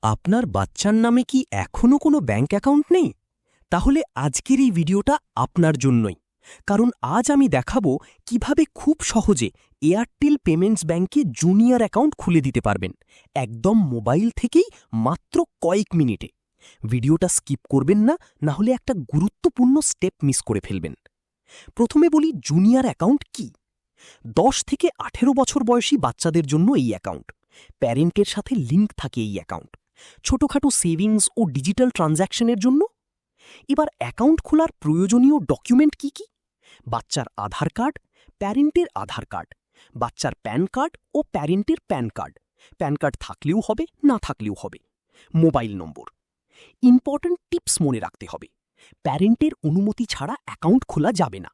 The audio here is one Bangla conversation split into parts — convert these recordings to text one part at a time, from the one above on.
আপনার বাচ্চার নামে কি এখনও কোনো ব্যাঙ্ক অ্যাকাউন্ট নেই? তাহলে আজকের এই ভিডিওটা আপনার জন্যই। কারণ আজ আমি দেখাবো কিভাবে খুব সহজে এয়ারটেল পেমেন্টস ব্যাঙ্কে জুনিয়র অ্যাকাউন্ট খুলে দিতে পারবেন, একদম মোবাইল থেকেই, মাত্র কয়েক মিনিটে। ভিডিওটা স্কিপ করবেন না, না হলে একটা গুরুত্বপূর্ণ স্টেপ মিস করে ফেলবেন। প্রথমে বলি জুনিয়র অ্যাকাউন্ট কি। 10 থেকে 18 বছর বয়সী বাচ্চাদের জন্য এই অ্যাকাউন্ট। প্যারেন্টের সাথে লিঙ্ক থাকে এই অ্যাকাউন্ট, ছোটখাটো সেভিংস ও ডিজিটাল ট্রানজ্যাকশনের জন্য। এবার অ্যাকাউন্ট খোলার প্রয়োজনীয় ডকুমেন্ট কি কি? বাচ্চার আধার কার্ড, প্যারেন্টের আধার কার্ড, বাচ্চার প্যান কার্ড ও প্যারেন্টের প্যান কার্ড। প্যান কার্ড থাকলেও হবে, না থাকলেও হবে। মোবাইল নম্বর। ইম্পর্ট্যান্ট টিপস মনে রাখতে হবে। প্যারেন্টের অনুমতি ছাড়া অ্যাকাউন্ট খোলা যাবে না।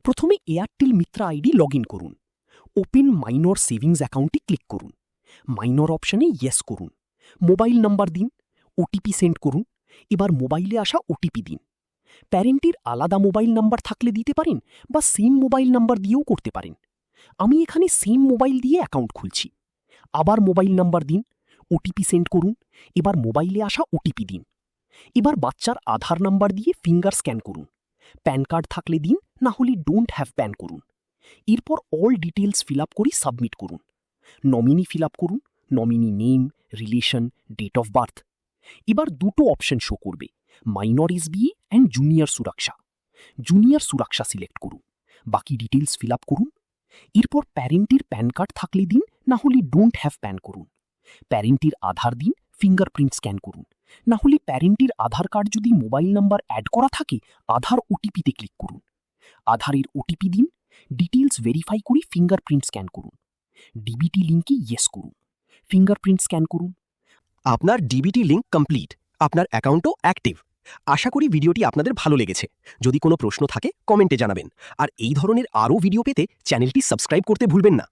প্রথমে Airtel Mitra ID log in করুন। ওপেন মাইনর সেভিংস অ্যাকাউন্টে ক্লিক করুন। মাইনর অপশানে ইয়েস করুন। মোবাইল নাম্বার দিন, ওটিপি সেন্ড করুন। এবার মোবাইলে আসা ওটিপি দিন। প্যারেন্টের আলাদা মোবাইল নাম্বার থাকলে দিতে পারেন, বা সেম মোবাইল নাম্বার দিয়েও করতে পারেন। আমি এখানে সেম মোবাইল দিয়ে অ্যাকাউন্ট খুলছি। আবার মোবাইল নাম্বার দিন, ওটিপি সেন্ড করুন। এবার মোবাইলে আসা ওটিপি দিন। এবার বাচ্চার আধার নাম্বার দিয়ে ফিঙ্গার স্ক্যান করুন। প্যান কার্ড থাকলে দিন, না হলে ডোন্ট হ্যাভ প্যান করুন। এরপর অল ডিটেলস ফিল আপ করে সাবমিট করুন। নমিনি ফিল আপ করুন, nominee name, relation, date of birth. এবার দুটো অপশন শো করবে, minor SBA and junior Suraksha. Junior Suraksha select করুন। বাকি ডিটেলস ফিল আপ করুন। এরপর প্যারেন্টের প্যান কার্ড থাকলে দিন, না হলে ডোন্ট হ্যাভ প্যান করুন। প্যারেন্টের আধার দিন, ফিঙ্গারপ্রিন্ট স্ক্যান করুন। না হলে প্যারেন্টের আধার কার্ড যদি মোবাইল নাম্বার অ্যাড করা থাকে, আধার ওটিপিতে ক্লিক করুন। আধারের ওটিপি দিন, ডিটেলস ভেরিফাই করে ফিঙ্গারপ্রিন্ট স্ক্যান করুন। ডিবিটি লিঙ্কে ইয়েস করুন। ফিঙ্গারপ্রিন্ট স্ক্যান করুন। আপনার ডিবিটি লিঙ্ক কমপ্লিট, আপনার অ্যাকাউন্টও অ্যাক্টিভ। আশা করি ভিডিওটি আপনাদের ভালো লেগেছে। যদি কোনো প্রশ্ন থাকে কমেন্টে জানাবেন। আর এই ধরনের আরও ভিডিও পেতে চ্যানেলটি সাবস্ক্রাইব করতে ভুলবেন না।